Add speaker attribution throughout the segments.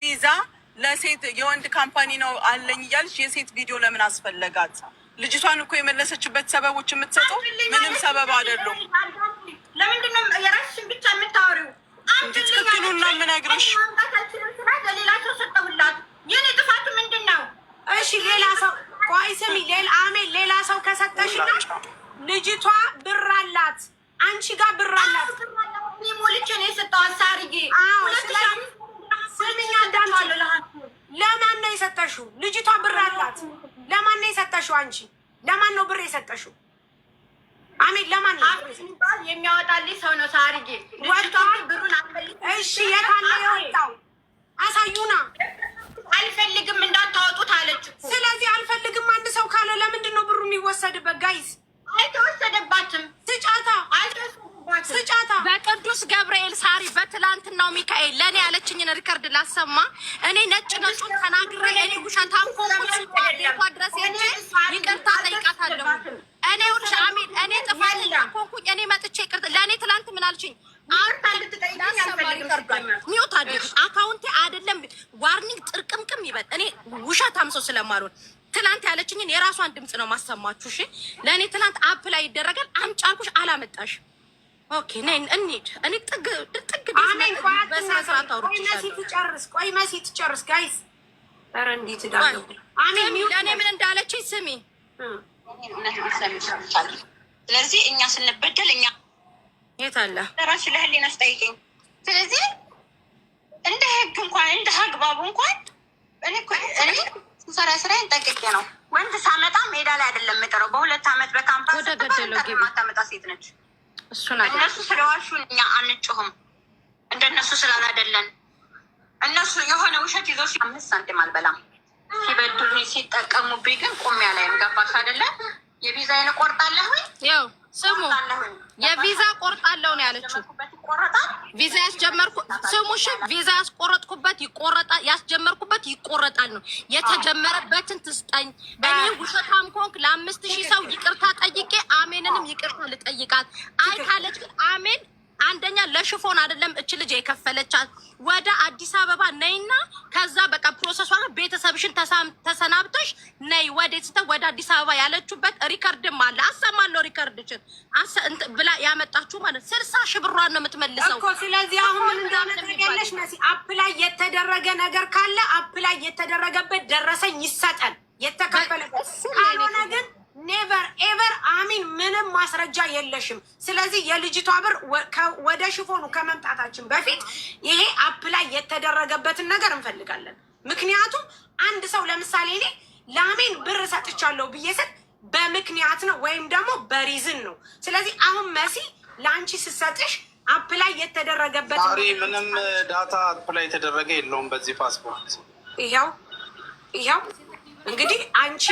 Speaker 1: ቪዛ ለሴት የወንድ ካምፓኒ ነው አለኝ እያልሽ የሴት ቪዲዮ ለምን አስፈለጋት? ልጅቷን እኮ የመለሰችበት ሰበቦች የምትሰጠው ምንም ሰበብ አይደሉም።
Speaker 2: ለምንድነው የራስሽን ብቻ የምታወሪው?
Speaker 1: ትክክሉን ነው የምነግርሽ።
Speaker 2: ሌላ ሰው ሰጠሁላት። የኔ ጥፋቱ ምንድን ነው?
Speaker 3: እሺ ሌላ ሰው ቆይ ስሚ፣ አሜን ሌላ ሰው ከሰጠሽ ልጅቷ ብር አላት፣ አንቺ ጋር ብር አላት።
Speaker 2: ሞልቼ ነው የሰጠኋት ሳርዬ።
Speaker 3: ስሚኝ አዳምጪኝ። ለማን ነው የሰጠሽው? ልጅቷ ብር አላት። ለማን ነው የሰጠሽው? አንቺ ለማን ነው ብር የሰጠሽው? አሜን ለማን ነው
Speaker 2: የሚያወጣልኝ ሰው ነው ሳርዬ። ብሩን
Speaker 3: እሺ የት አለ የወጣው? አሳዩና።
Speaker 2: አልፈልግም እንዳታወጡት አለች።
Speaker 3: ስለዚህ አልፈልግም አንድ ሰው ካለ ለምንድን ነው ብሩ የሚወሰድበት? ጋይዝ
Speaker 2: አይተወሰደባትም።
Speaker 3: ስጫታ
Speaker 4: በቅዱስ ገብርኤል ሳሪ በትላንትናው ሚካኤል ለእኔ ያለችኝን ሪከርድ ላሰማ። እኔ ነጭ ነጩን ተናግሬ እኔ ውሸታም ኮንኩ ቤቷ ድረስ ሄጄ ይቅርታ ጠይቃታለሁ። እኔ ውልሽ አሜን እኔ ጥፋተኛ ኮንኩኝ። እኔ መጥቼ ይቅርታ ለእኔ ትላንት ምን አልችኝ? ሚውት አድርግ አካውንቴ አይደለም ዋርኒንግ ጥርቅምቅም ይበል። እኔ ውሸታም ሰው ስለማልሆን ትላንት ያለችኝን የራሷን ድምፅ ነው ማሰማችሁ። እሺ ለእኔ ትላንት አፕ ላይ ይደረጋል አምጪ አልኩሽ አላመጣሽ። ኦኬ ነይ እንሂድ። እኔ ጥግ
Speaker 3: አሜን በስነስርዓት አውርቼ መሲ ትጨርስ። ቆይ መሲ ትጨርስ ጋይስ። ኧረ እንዴት ዳሉ አሜን
Speaker 4: ለእኔ ምን እንዳለችኝ ስሚ።
Speaker 2: ስለዚህ እኛ ስንበደል እኛ
Speaker 4: የት አለ
Speaker 2: ራሱ ለህሊናሽ ጠይቀኝ። ስለዚህ እንደ ህግ እንኳን እንደ አግባቡ እንኳን እኔ ስራ ስራዬን ጠንቅቄ ነው። ወንድ ሳመጣ ሜዳ ላይ አይደለም የምጠረው። በ2 ዓመት በካምፓስ ማታመጣ ሴት ነች። እነሱ ስለዋሹ እኛ አንጮህም። እንደነሱ ስላላደለን እነሱ የሆነ ውሸት ይዘው 5 ሳንቲም አልበላም። ሲበድሉኝ ሲጠቀሙብኝ ግን ቁሚያ ላይም ገባሽ አይደለ? የቪዛዬን እቆርጣለሁ።
Speaker 4: ያው ስሙ የቪዛ ቆርጣለሁ ነው ያለችው። ቪዛ ያስጀመርኩ ስሙሽ ቪዛ ያስቆረጥኩበት ይቆረጣል፣ ያስጀመርኩበት ይቆረጣል ነው። የተጀመረበትን ትስጠኝ። እኔ ውሸታም ኮንክ ለ5000 ሰው ይቅርታ ጠይቄ አሜንንም ይቅርታ ልጠይቃት። አይ ካለች ግን አሜን አንደኛ ለሽፎን አይደለም እች ልጅ የከፈለቻት። ወደ አዲስ አበባ ነይና ከዛ በቃ ፕሮሰሷ ቤተሰብሽን ተሰናብተሽ ነይ ወደ አዲስ አበባ ያለችበት ሪከርድም አለ። አሰማለሁ ሪከርድችን ብላ ያመጣችሁ ማለት 60,000 ብሯን ነው የምትመልሰው
Speaker 3: እኮ። ስለዚህ አሁን ምን እንደሆነ ታውቂያለሽ መሲ? አፕ ላይ የተደረገ ነገር ካለ አፕ ላይ የተደረገበት ደረሰኝ ይሰጠን የተከፈለበት። ካልሆነ ግን ኔቨር ኤቨር አሚን ምንም ማስረጃ የለሽም። ስለዚህ የልጅቷ ብር ወደ ሽፎኑ ከመምጣታችን በፊት ይሄ አፕ ላይ የተደረገበትን ነገር እንፈልጋለን። ምክንያቱም አንድ ሰው ለምሳሌ እኔ ለአሜን ብር ሰጥቻለሁ ብዬ ስል በምክንያት ነው ወይም ደግሞ በሪዝን ነው። ስለዚህ አሁን መሲ ለአንቺ ስትሰጥሽ አፕ ላይ የተደረገበት
Speaker 5: ምንም ዳታ አፕ ላይ የተደረገ የለውም በዚህ ፓስፖርት።
Speaker 3: ይኸው እንግዲህ አንቺ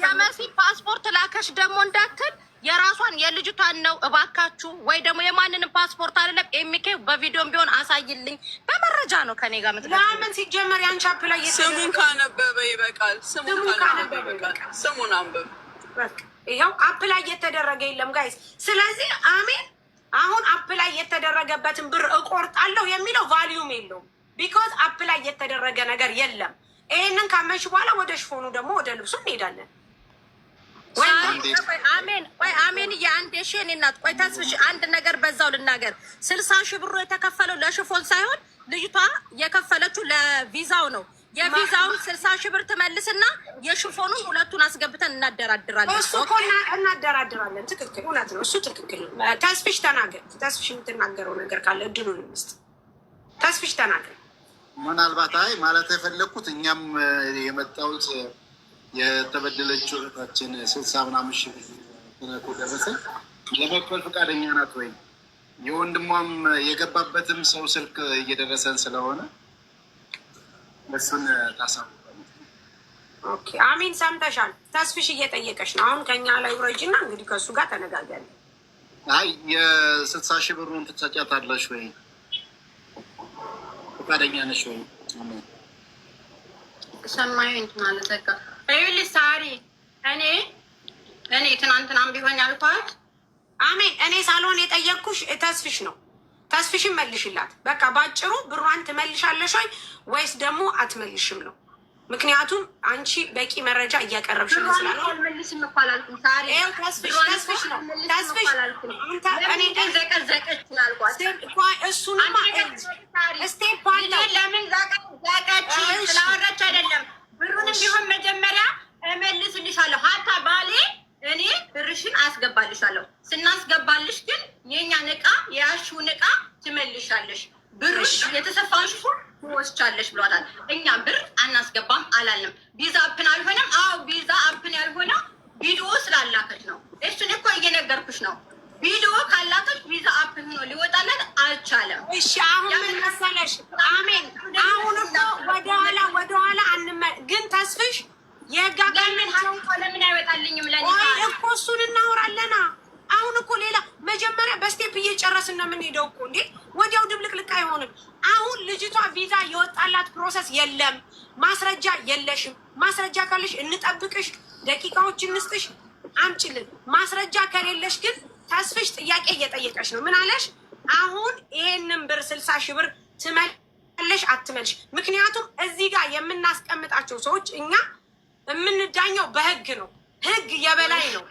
Speaker 4: የመሲ ፓስፖርት ላከሽ ደግሞ እንዳትል የራሷን የልጅቷን ነው እባካችሁ። ወይ ደግሞ የማንንም ፓስፖርት አይደለም ኤሚኬ በቪዲዮም ቢሆን አሳይልኝ። በመረጃ ነው ከኔ ጋር
Speaker 3: ለምን ሲጀመር ያንቺ አፕ ላይ
Speaker 1: ስሙን ካነበበ ይበቃል። ስሙን ካነበበ ይበቃል። ስሙን አንብብ።
Speaker 3: ይኸው አፕ ላይ የተደረገ የለም ጋይስ። ስለዚህ አሜን አሁን አፕ ላይ የተደረገበትን ብር እቆርጣለሁ የሚለው ቫሊዩም የለውም። ቢኮዝ አፕ ላይ የተደረገ ነገር የለም። ይሄንን ካመንሽ በኋላ ወደ ሽፎኑ ደግሞ ወደ ልብሱ እንሄዳለን።
Speaker 4: አሜን የአንድ ሺ እናት ቆይ ተስፍሽ አንድ ነገር በዛው ልናገር። 60,000 ብሩ የተከፈለው ለሽፎን ሳይሆን ልጅቷ የከፈለችው ለቪዛው ነው። የቪዛውን 60,000 ብር ትመልስና የሽፎኑን ሁለቱን አስገብተን እናደራድራለን።
Speaker 3: እሱ እኮ እናደራድራለን። ትክክል፣ እውነት ነው። እሱ ትክክል። ተስፍሽ ተናገር። ተስፍሽ የምትናገረው ነገር ካለ እድሉን እንስጥ። ተስፍሽ ተናገር።
Speaker 6: ምናልባት አይ ማለት የፈለግኩት እኛም የመጣሁት የተበደለችው እህታችን 60 ምናምን ሺህ ብር ደረሰኝ ለመክፈል ፈቃደኛ ናት ወይ? የወንድሟም የገባበትም ሰው ስልክ እየደረሰን ስለሆነ እሱን ታሳውቃለች።
Speaker 3: ኦኬ አሚን ሰምተሻል። ተስፍሽ እየጠየቀች ነው። አሁን ከኛ ላይ ውረጅና እንግዲህ ከእሱ ጋር ተነጋገር።
Speaker 6: አይ የ60,000 ብሩን ትሰጫታለሽ ወይ? ፈቃደኛ ነሽ ወይ?
Speaker 2: ሰማዩ ማለት በቃ ይኸውልሽ ሳሪ እኔ ትናንትናም ቢሆን ያልኳት
Speaker 3: አሜን እኔ ሳልሆን የጠየቅኩሽ ተስፍሽ ነው። ተስፍሽን መልሽላት። በቃ ባጭሩ ብሯን ትመልሻለሽ ወይስ ደግሞ አትመልሽም ነው። ምክንያቱም አንቺ በቂ መረጃ እያቀረብሽ ይመስላል።
Speaker 2: አልመልስም እኮ አላልኩም። ታሪ
Speaker 3: ተስፍሽ ነው ተስፍሽ እሱንማ ስቴፕ አለው።
Speaker 2: ለምን ዛቀች ስላወራች አይደለም። ብሩንም ቢሆን መጀመሪያ እመልስልሻለሁ። ሀታ ባሌ እኔ ብርሽን አስገባልሻለሁ። ስናስገባልሽ ግን የእኛን ዕቃ የያዝሽውን ዕቃ ትመልሻለሽ። ብርሽ የተሰፋውን ሽፉን ትወስቻለሽ ብሏታል። እኛ ብር አናስገባም አላልንም። ቪዛ አፕን አልሆነም። አዎ ቪዛ አፕን ያልሆነው ቪዲዮ ስላላከች ነው። እሱን እኮ እየነገርኩሽ ነው። ቪዲዮ ካላከች ቪዛ አፕን ሆኖ ሊወጣለት አልቻለም።
Speaker 3: እሺ አሁን ምን መሰለሽ አሜን። አሁን እኮ ወደኋላ ግን ተስፍሽ
Speaker 2: ለምን አይወጣልኝም?
Speaker 3: እኮ እሱን እናወራለና አሁን እኮ ሌላ መጀመሪያ በስቴፕ እየጨረስን ነው የምንሄደው እኮ እንዴ። ወዲያው ድብልቅልቅ አይሆንም። አሁን ልጅቷ ቪዛ የወጣላት ፕሮሰስ የለም። ማስረጃ የለሽም። ማስረጃ ካለሽ እንጠብቅሽ፣ ደቂቃዎች እንስጥሽ፣ አምጪልን። ማስረጃ ከሌለሽ ግን ተስፍሽ ጥያቄ እየጠየቀሽ ነው። ምን አለሽ? አሁን ይሄንን ብር 60 ሺህ ብር ትመልሽ አትመልሽ? ምክንያቱም እዚህ ጋር የምናስቀምጣቸው ሰዎች እኛ የምንዳኘው በህግ ነው። ህግ የበላይ ነው።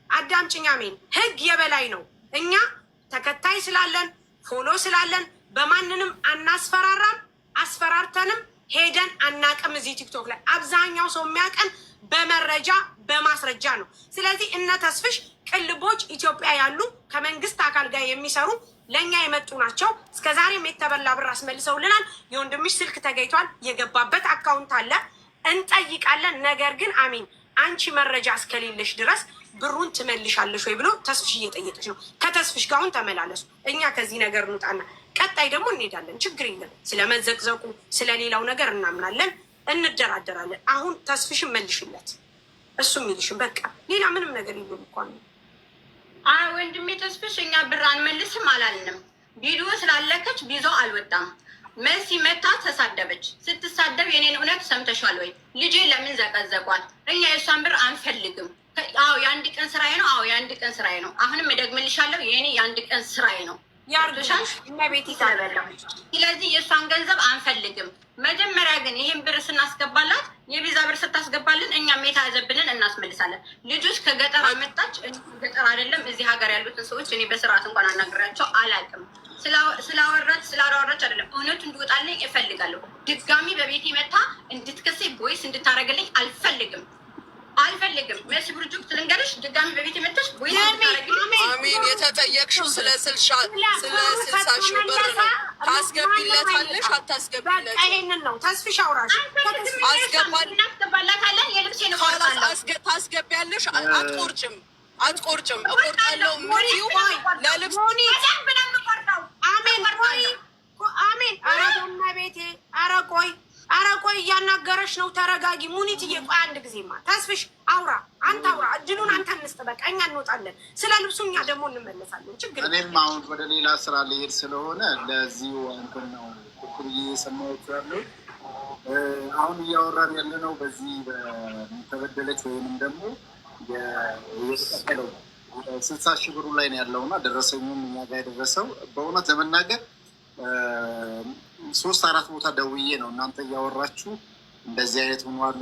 Speaker 3: አዳምጪኝ አሜን። ህግ የበላይ ነው። እኛ ተከታይ ስላለን ፎሎ ስላለን በማንንም አናስፈራራም። አስፈራርተንም ሄደን አናቅም። እዚህ ቲክቶክ ላይ አብዛኛው ሰው የሚያቀን በመረጃ በማስረጃ ነው። ስለዚህ እነ ተስፍሽ ቅልቦች ኢትዮጵያ ያሉ ከመንግስት አካል ጋር የሚሰሩ ለእኛ የመጡ ናቸው። እስከዛሬም የተበላ ብር አስመልሰውልናል። የወንድምሽ ስልክ ተገኝቷል። የገባበት አካውንት አለ። እንጠይቃለን። ነገር ግን አሚን አንቺ መረጃ እስከሌለሽ ድረስ ብሩን ትመልሻለሽ ወይ ብሎ ተስፍሽ እየጠየቀች ነው። ከተስፍሽ ጋር አሁን ተመላለሱ። እኛ ከዚህ ነገር እንውጣና ቀጣይ ደግሞ እንሄዳለን። ችግር የለም። ስለመዘቅዘቁ ስለሌላው ነገር እናምናለን፣ እንደራደራለን። አሁን ተስፍሽን መልሽለት። እሱ የሚልሽን በቃ ሌላ ምንም ነገር የለም እኮ ነው።
Speaker 2: ወንድሜ ተስፍሽ እኛ ብር አንመልስም አላልንም። ቪዲዮ ስላለከች ቪዛው አልወጣም። መሲ መታ ተሳደበች። ስትሳደብ የኔን እውነት ሰምተሻል ወይ? ልጄ ለምን ዘቀዘቋል? እኛ የእሷን ብር አንፈልግም። አዎ የአንድ ቀን ስራዬ ነው። አዎ የአንድ ቀን ስራዬ ነው። አሁንም እደግምልሻለሁ፣ የኔ የአንድ ቀን ስራዬ ነው።
Speaker 3: ያርግሻል ቤት ይታበላ።
Speaker 2: ስለዚህ የእሷን ገንዘብ አንፈልግም። መጀመሪያ ግን ይህን ብር ስናስገባላት የቪዛ ብር ስታስገባልን እኛም የተያዘብንን እናስመልሳለን። ልጆች ከገጠር አመጣች። ገጠር አይደለም እዚህ ሀገር ያሉትን ሰዎች እኔ በስርዓት እንኳን አናግሬያቸው አላውቅም። ስላወራች አይደለም እውነቱ እንዲወጣልኝ እፈልጋለሁ። ድጋሚ በቤቴ መታ እንድትከሴ ቦይስ እንድታረግልኝ አልፈልግም። መሲ ብርጁክ ትልንገርሽ ድጋሚ በቤቴ መተሽ ቦይስ እንድታረግልኝ።
Speaker 1: አሚን የተጠየቅሽው ስለ 60 ሺህ ብር ነው። ታስገቢለታለሽ አታስገቢለት?
Speaker 3: ይሄንን ነው ተስፍሽ አውራሽ
Speaker 2: እናስገባላታለን። የልብሴን እቆርጣለሁ።
Speaker 1: ታስገቢያለሽ? አትቆርጭም? እቆርጣለሁ ሙኒው ለልብስ
Speaker 3: አሜን። ኧረ በእና ቤቴ ኧረ ቆይ እያናገረች ነው። ተረጋጊ ሙኒትዬ። ቆይ አንድ ጊዜማ ተስፍሽ አውራ፣ አንተ አውራ። እድሉን አንተ እንስጥ። በቃ እኛ እንወጣለን። ስለ ልብሱ እኛ ደግሞ እንመለሳለን። ችግር
Speaker 6: እኔም አሁን ወደ ሌላ ስራ ልሄድ ስለሆነ ለዚሁ አንተን ነው ኩኩርዬ የሰማሁት ያለው። አሁን እያወራን ያለ ነው በዚህ በተበደለች ወይንም ደግሞ የተቀበለው 60 ሺህ ብሩ ላይ ነው ያለውና ደረሰኙም እኛ ጋር የደረሰው በእውነት ለመናገር 3-4 ቦታ ደውዬ ነው እናንተ እያወራችሁ እንደዚህ አይነት ሆኗል።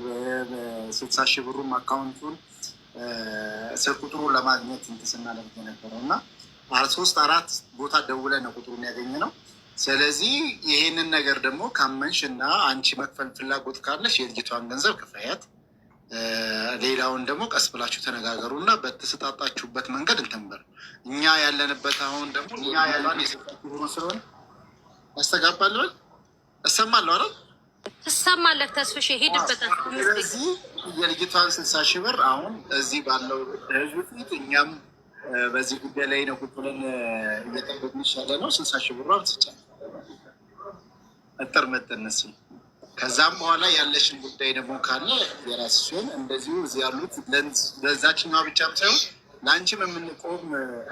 Speaker 6: 60 ሺህ ብሩም አካውንቱን ስልክ ቁጥሩ ለማግኘት እንትን ስናደርግ የነበረው እና 3-4 ቦታ ደውለ ነው ቁጥሩን ያገኘ ነው። ስለዚህ ይሄንን ነገር ደግሞ ካመንሽ እና አንቺ መክፈል ፍላጎት ካለሽ የልጅቷን ገንዘብ ክፈያት፣ ሌላውን ደግሞ ቀስ ብላችሁ ተነጋገሩ እና በተሰጣጣችሁበት መንገድ እንትንበር። እኛ ያለንበት አሁን ደግሞ እኛ ያለን የሰጣችሁ ሆኖ ስለሆነ ያስተጋባል። እሰማለሁ አይደል?
Speaker 4: ትሰማለህ ተስፍሽ ሄድበት።
Speaker 6: ስለዚህ የልጅቷን 60 ሺህ ብር አሁን እዚህ ባለው ህዝብ ፊት እኛም በዚህ ጉዳይ ላይ ነው ቁጭ ብለን እየጠበቅን ያለ ነው። 60 ሺህ ብሯን ስጫት እጥር መጠነስ። ከዛም በኋላ ያለሽን ጉዳይ ደግሞ ካለ የራስ ሲሆን እንደዚሁ እዚህ ያሉት ለዛችኛዋ ብቻም ሳይሆን ለአንቺም የምንቆም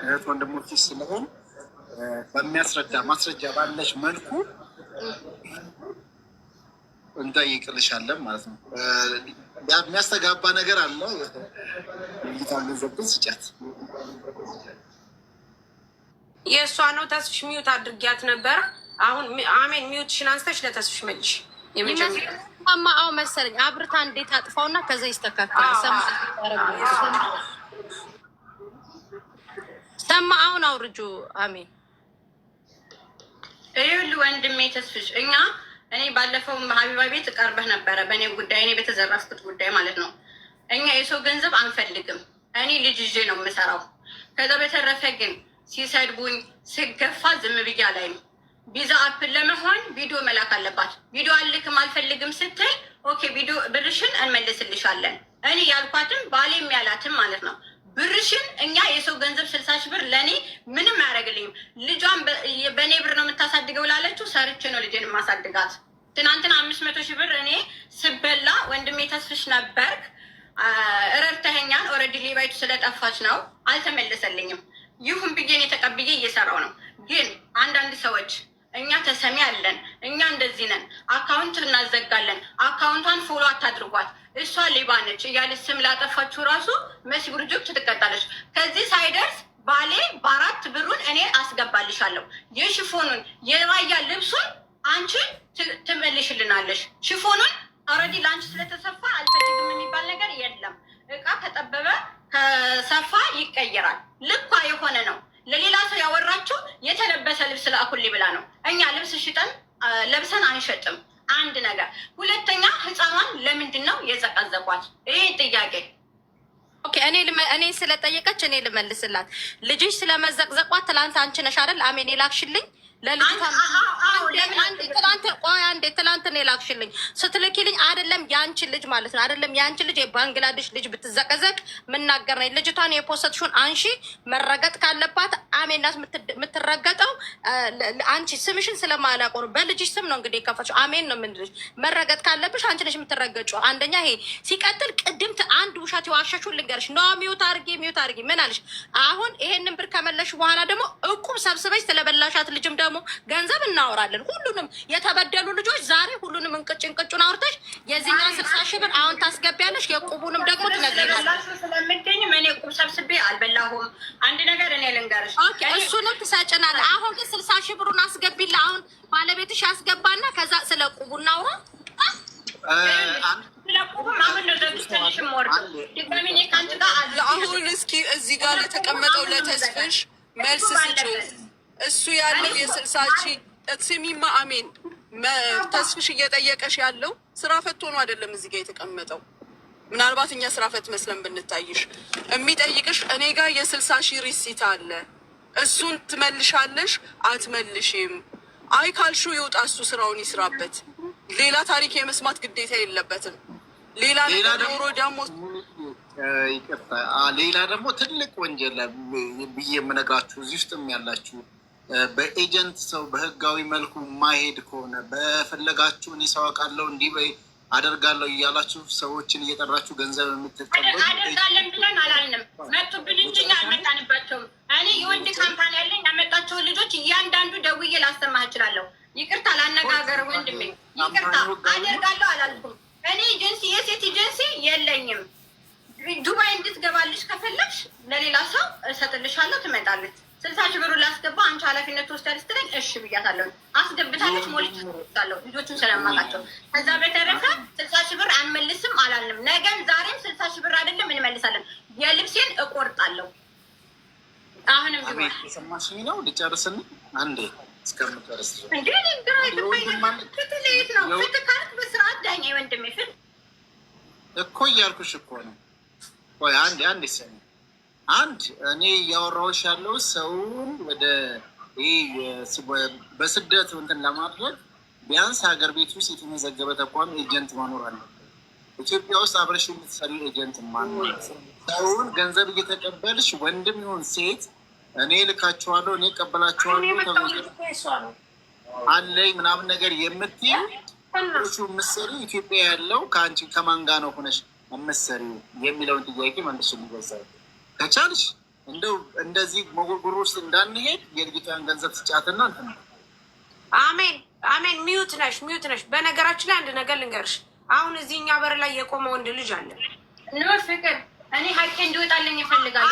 Speaker 6: እህት ወንድሞች ስለሆን በሚያስረዳ ማስረጃ ባለሽ መልኩ እንጠይቅልሻለን ማለት ነው። የሚያስተጋባ ነገር አለ። ጌታ ገንዘብን ስጫት።
Speaker 3: የእሷ ነው። ተስፍሽ ሚዩት አድርጊያት ነበረ። አሁን አሜን ሚዩትሽን አንስተሽ ለተስፍሽ መልሽ።
Speaker 4: ሰማአው መሰለኝ አብርታ እንዴት አጥፋውና ከዛ ይስተካከላል። ሰማአውን አውርጁ። አሜን
Speaker 2: ይኸውልህ ወንድሜ ተስፍሽ እኔ ባለፈው ሀቢባ ቤት ቀርበህ ነበረ በእኔ ጉዳይ፣ እኔ በተዘረፍኩት ጉዳይ ማለት ነው። እኛ የሰው ገንዘብ አንፈልግም። እኔ ልጅ ይዤ ነው የምሰራው። ከዛ በተረፈ ግን ሲሰድቡኝ ስገፋ ዝም ብዬ አላይም። ቪዛ አፕል ለመሆን ቪዲዮ መላክ አለባት። ቪዲዮ አልክም አልፈልግም ስትል ኦኬ ቪዲዮ ብርሽን እንመልስልሻለን። እኔ ያልኳትም ባሌም ያላትም ማለት ነው ብርሽን እኛ የሰው ገንዘብ 60 ሺህ ብር ለእኔ ምንም አያደርግልኝም። ልጇን በእኔ ብር ነው የምታሳድገው ላለችው ሰርቼ ነው ልጄን የማሳድጋት። ትናንትና 500 ሺህ ብር እኔ ስበላ ወንድሜ ተስፍሽ ነበርክ እረድተኸኛን። ኦልሬዲ ሌባይቱ ስለጠፋች ነው አልተመለሰልኝም። ይሁን ብዬ እኔ ተቀብዬ እየሰራው ነው። ግን አንዳንድ ሰዎች እኛ ተሰሚ አለን፣ እኛ እንደዚህ ነን፣ አካውንት እናዘጋለን፣ አካውንቷን ፎሎ አታድርጓት፣ እሷ ሌባ ነች እያለች ስም ላጠፋችሁ ራሱ መሲ ብርጆች ትቀጣለች። ከዚህ ሳይደርስ ባሌ በ4 ብሩን እኔ አስገባልሻለሁ። የሽፎኑን የባያ ልብሱን አንቺ ትመልሽልናለሽ። ሽፎኑን ኦልሬዲ ለአንቺ ስለተሰፋ አልፈልግም የሚባል ነገር የለም። እቃ ከጠበበ ከሰፋ ይቀየራል። ልኳ የሆነ ነው። ለሌላ ሰው ያወራችሁ የተለበሰ ልብስ ላኩልኝ ብላ ነው። እኛ ልብስ ሽጠን ለብሰን አንሸጥም። አንድ ነገር። ሁለተኛ ህፃኗን ለምንድን ነው የዘቀዘቋት? ይሄ ጥያቄ።
Speaker 4: ኦኬ እኔ ስለጠየቀች እኔ ልመልስላት። ልጅሽ ስለመዘቅዘቋት ትላንት አንቺ ነሽ አይደል አሜን የላክሽልኝ ትላንት ነው የላክሽልኝ። ስትልኪልኝ አይደለም የአንቺን ልጅ ማለት ነው አይደለም የአንቺን ልጅ የባንግላዴሽ ልጅ ብትዘቀዘቅ ምናገር ነኝ። ልጅቷን የፖሰትሽውን አንሺ። መረገጥ ካለባት አሜናት የምትረገጠው አንቺ ስምሽን ስለማላውቀው ነው። በልጅሽ ስም ነው እንግዲህ የከፈትሽው አሜን ነው የምንልሽ። መረገጥ ካለብሽ አንቺ ነሽ የምትረገጪው። አንደኛ ይሄ ሲቀጥል፣ ቅድምት አንድ ውሸት የዋሸሽውን ልንገርሽ ነው። ሚዩት አድርጌ ምን አለሽ? አሁን ይሄንን ብር ከመለሽ በኋላ ደግሞ እቁብ ሰብስበሽ ስለበላሻት ልጅም ደግሞ ገንዘብ እናወራለን። ሁሉንም የተበደሉ ልጆች ዛሬ ሁሉንም እንቅጩን አውርተሽ የዚህኛ 60 ሺህ ብር አሁን ታስገቢያለሽ። የቁቡንም ደግሞ ትነግሪናለሽ።
Speaker 2: ስለምትገኝ እኔ ቁብ ሰብስቤ አልበላሁም። አንድ ነገር እኔ ልንገርሽ፣
Speaker 4: እሱንም ትሰጭናለሽ። አሁን ግን 60 ሺህ ብሩን አስገቢላ። አሁን ባለቤትሽ ያስገባና ከዛ ስለ ቁቡ እናውራ።
Speaker 1: አሁን እስኪ እዚህ ጋር የተቀመጠው ለተስፍሽ መልስ ስጪው። እሱ ያለው የ60 ሺህ ስሚማ አሜን ተስፍሽ እየጠየቀሽ ያለው ስራ ፈት ሆኖ አይደለም እዚህ ጋር የተቀመጠው። ምናልባት እኛ ስራ ፈት መስለን ብንታይሽ የሚጠይቅሽ እኔ ጋር የ60 ሺህ ሪሲት አለ። እሱን ትመልሻለሽ አትመልሽም? አይ ካልሹ ይውጣ፣ እሱ ስራውን ይስራበት። ሌላ ታሪክ የመስማት ግዴታ የለበትም። ሌላ ነገር ኖሮ ደግሞ
Speaker 6: ይቅርታ፣ ሌላ ደግሞ ትልቅ ወንጀል ብዬ የምነግራችሁ እዚህ ውስጥም ያላችሁ በኤጀንት ሰው በህጋዊ መልኩ ማሄድ ከሆነ በፈለጋችሁ እኔ ሰው አውቃለሁ እንዲህ አደርጋለሁ እያላችሁ ሰዎችን እየጠራችሁ ገንዘብ የምትቀበሉ
Speaker 2: አደርጋለን ብለን አላልንም። መጡብን እንጂ አልመጣንባቸውም። እኔ የወንድ ካምፓኒ ያለኝ ያመጣቸውን ልጆች እያንዳንዱ ደውዬ ላሰማህ እችላለሁ። ይቅርታ ላነጋገር ወንድሜ፣ ይቅርታ አደርጋለሁ አላልኩም። እኔ ኤጀንሲ የሴት ኤጀንሲ የለኝም። ዱባይ እንድትገባልሽ ከፈለግሽ ለሌላ ሰው እሰጥልሻለሁ፣ ትመጣለች። 60 ሺህ ብሩን ላስገባ አንቺ ኃላፊነት ትወስዳለች ስትለኝ እሺ ብያታለሁ። አስገብታለች፣ ሞልች ታለሁ ልጆቹን ስለማውቃቸው። ከዛ በተረፈ 60 ሺህ ብር አንመልስም አላልንም። ነገም ዛሬም 60 ሺህ ብር አይደለም እንመልሳለን። የልብሴን እቆርጣለሁ። አሁንም
Speaker 6: ሰማሽኝ ነው ልጨርስን አንዴ እስከምጨርስ
Speaker 2: እንዴ ፍትለየት ነው። ፍትህ ካልክ በስርዓት ዳኛ ወንድሜ ፍትህ
Speaker 6: እኮ እያልኩሽ እኮ ነው። ቆይ አንድ ይሰኝ አንድ እኔ እያወራሁሽ ያለው ሰውን ወደ በስደት እንትን ለማድረግ ቢያንስ ሀገር ቤት ውስጥ የተመዘገበ ተቋም ኤጀንት መኖር አለ። ኢትዮጵያ ውስጥ አብረሽ የምትሰሪ ኤጀንት ማኖር፣ ሰውን ገንዘብ እየተቀበልሽ ወንድም ይሁን ሴት እኔ ልካቸዋለሁ እኔ ቀበላቸዋለሁ አለኝ ምናምን ነገር የምትይው ምሰሪ ኢትዮጵያ ያለው ከአንቺ ከማን ጋር ነው ሆነሽ መሰሪው የሚለውን ጥያቄ መልሽ። ሊገዛል ከቻልሽ እንደው እንደዚህ መጎርጎር ውስጥ እንዳንሄድ የልጅቷን ገንዘብ ስጫትና እንትን
Speaker 3: አሜን። ሚዩት ነሽ። በነገራችን ላይ አንድ ነገር ልንገርሽ። አሁን እዚህኛ በር ላይ የቆመ ወንድ ልጅ አለ።
Speaker 2: ፍቅር እኔ ሀቄ እንዲወጣልኝ ይፈልጋል።